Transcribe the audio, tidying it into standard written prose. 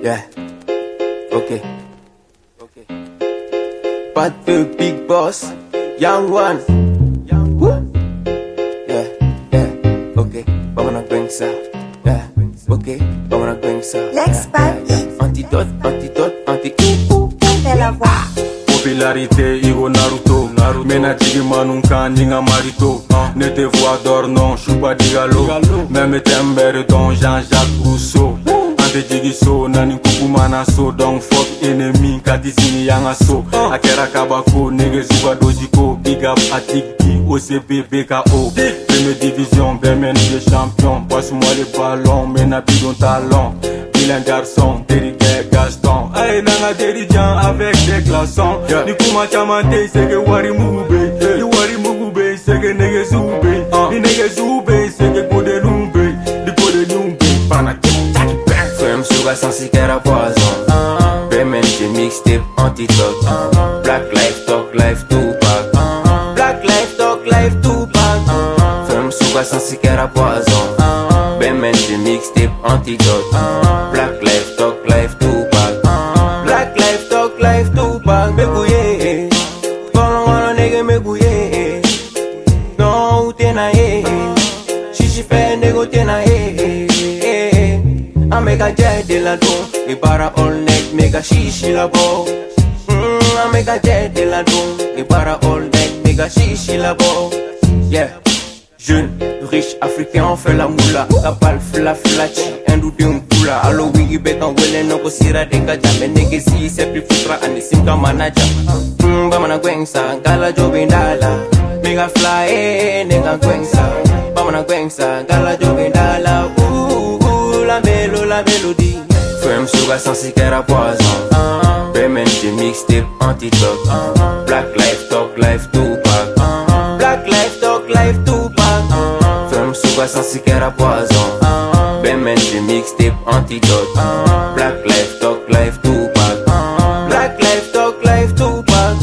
Yeah, ok. Pas de big boss, young one. Woo. Yeah, yeah, ok. Vamos na gangsta. Yeah, ok. Vamos na gangsta. L'expat. Antidote, antidote, C'est la voix. Popularité, Igo Naruto. Mena jigi manunka ninga marito. Ne te vois d'or non, choupa digalo. Même tembere don Jean-Jacques Rousseau. Ante jigi so, nani kuku mana so. Donc fuck ennemi, katisini yanga so. Akera kabako, nege zuba dojiko. Big up Atiki, OCP, BKO. Première division, Bemen de champion. Passe-moi les ballons, mena bidon talon. Vilain garçon, Derrick Gaston. Aïe nanga dirigeant avec des glaçons. Ni kuma chamante, c'est que wari mugube. Ni wari mugube, c'est que nege zube. Ni nege zube, c'est que kode lumbe. Ni kode lumbe, pana taki bang. Femme suga sans siquiera poison. Bemen j'ai mixtape antidote. Black life talk life Tupac. Black life talk life Tupac. Femme suga sans siquiera poison. Bemen j'ai mixtape antidote. Black life talk life Tupac. Black life talk life Tupac. Me gouye, kono nigga me gouye. Non tena shishi fe nego tena Amega jet de la don, et para all night mega shishi la bo. Amega jet de la don, et para all night mega shishi la bo. Yeah. Jeune, riche, africain, on fait la moula. Kapal, flachi, indou de mpula. Allo wigi bekan wele no ko sira de gaja. Me negesi se pri futra anisim ka manaja. Bamana gwengsa, gala jobindala. Mega fly, nega gwengsa. Bamana gwengsa, gala jobindala. La mélodie. Femme suga sans siquiera poison. Bemen j'ai mixtape antidote. Black life talk life Tupac. Black life talk life Tupac. Femme suga sans siquiera poison. Bemen j'ai mixtape antidote. Black life talk life Tupac. Black life talk life Tupac.